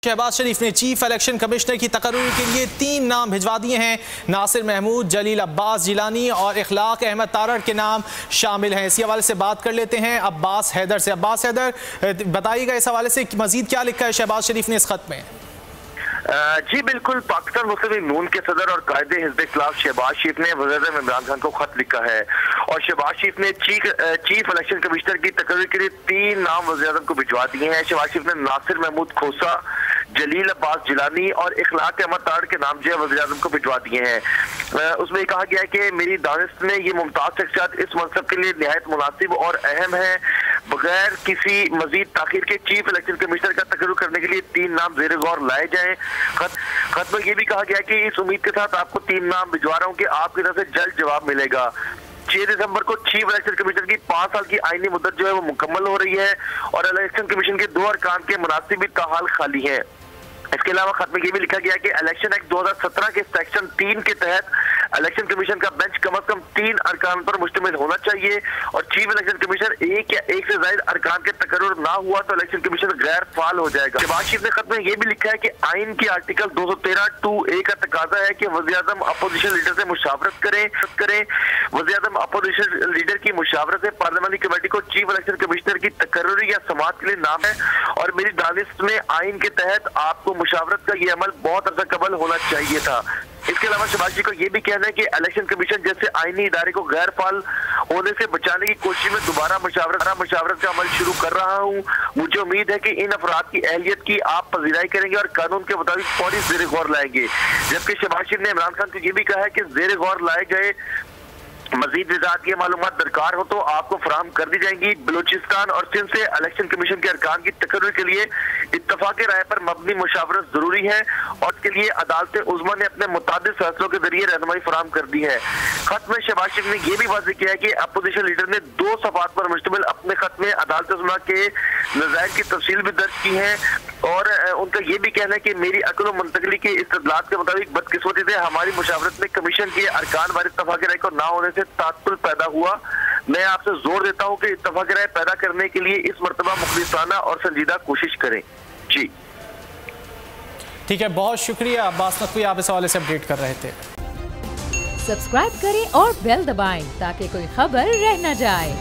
शहबाज शरीफ ने chief election commissioner की तकर्री के लिए 3 नाम भिजवा दिए हैं। नासिर महमूद, जलील अब्बास जिलानी और इखलाक अहमद तारड़ के नाम शामिल हैं। इसी हवाले से बात कर लेते हैं अब्बास हैदर से। अब्बास हैदर, बताइएगा इस हवाले से मजीद क्या लिखा है शहबाज शरीफ ने इस खत में? जी बिल्कुल, पाकिस्तान मुस्लिम लीग नून के सदर और कायदे हिज़्ब इख्तिलाफ शहबाज शरीफ ने वज़ीर-ए-आज़म इमरान खान को खत लिखा है और शहबाज शरीफ ने चीफ इलेक्शन कमिश्नर की तकर्री के लिए 3 नाम वज़ीर-ए-आज़म को भिजवा दिए हैं। शहबाज शरीफ ने नासिर महमूद खोसा, जलील अब्बास जिलानी और इखलाक अहमद तारड़ के नाम जो है वज़ीर-ए-आज़म को भिजवा दिए हैं। उसमें कहा गया है कि मेरी दानिश में ये मुमताज शख्सियत इस मनसब के लिए निहायत मुनासिब और अहम है। बगैर किसी मजीद ताखीर के चीफ इलेक्शन कमिश्नर का तकर्रुर करने के लिए 3 नाम ज़ेर गौर लाए जाएं। खत में ये भी कहा गया कि इस उम्मीद के साथ आपको 3 नाम भिजवा रहा हूँ कि आपकी तरफ से जल्द जवाब मिलेगा। 6 दिसंबर को चीफ इलेक्शन कमिश्नर की 5 साल की आईनी मुद्दत जो है वो मुकम्मल हो रही है और इलेक्शन कमीशन के 2 अरकान के मुनासिब भी ताहाल खाली है। इसके अलावा खत में ये भी लिखा गया कि इलेक्शन एक्ट 2017 के सेक्शन 3 के तहत इलेक्शन कमीशन का बेंच कम से कम 3 अरकान पर मुश्तमिल होना चाहिए और चीफ इलेक्शन कमीशन 1 या 1 से ज्यादा अरकान के तकर्रुर ना हुआ तो इलेक्शन कमीशन गैर फाल हो जाएगा। शहबाज शरीफ ने खत में ये भी लिखा है कि आइन के आर्टिकल 213(2)(a) का तकाजा है कि वज़ीर-ए-आज़म अपोजिशन लीडर से मुशावरत करें। वज़ीर-ए-आज़म अपोजिशन लीडर की मुशावरत से पार्लियामेंट्री कमेटी को चीफ इलेक्शन कमिश्नर की तकर्रुरी या समाअत के लिए नाम है और मेरी दानिश में आइन के तहत आपको मुशावरत का ये अमल बहुत अर्सा कबल होना चाहिए था। इसके अलावा शहबाज जी को ये भी कहना है कि इलेक्शन कमीशन जैसे आईनी इदारे को गैर फाल होने से बचाने की कोशिश में दोबारा मुशावरत का अमल शुरू कर रहा हूँ। मुझे उम्मीद है कि इन अफराद की अहलियत की आप पजीराई करेंगे और कानून के मुताबिक फौरी ज़ेर गौर लाएंगे। जबकि शहबाज शरीफ ने इमरान खान को ये भी कहा है कि ज़ेर गौर लाए गए मजीद वजाहत की मालूमात दरकार हो तो आपको फराहम कर दी जाएंगी। बलूचिस्तान और सिंध से इलेक्शन कमीशन के अरकान की तकर्री के लिए इत्तफाक राय पर मबनी मुशावरत जरूरी है और इसके लिए अदालत उज़्मा ने अपने मुताबिक फैसलों के जरिए रहनुमाई फराहम कर दी है। खत में शहबाज शरीफ ने यह भी वाज़ेह किया है कि अपोजिशन लीडर ने 2 सफ़ात पर मुश्तमिल अपने खत में अदालत उज़्मा के नज़ायर की तफसील भी दर्ज की है और उनका ये भी कहना है कि मेरी अक्ल मुंतकली के इस्तदलाल के मुताबिक बदकिस्मती से हमारी मुशावरत में कमीशन के अरकान वाले इत्तफाक राय को ना होने से तात्तुल पैदा हुआ। मैं आपसे जोर देता हूं कि इत्तफाक राय पैदा करने के लिए इस मर्तबा मुखलिसाना और संजीदा कोशिश करें। जी ठीक है, बहुत शुक्रिया अब्बास नकवी, आप इस हवाले से अपडेट कर रहे थे। सब्सक्राइब करें और बेल दबाएं ताकि कोई खबर रह न जाए।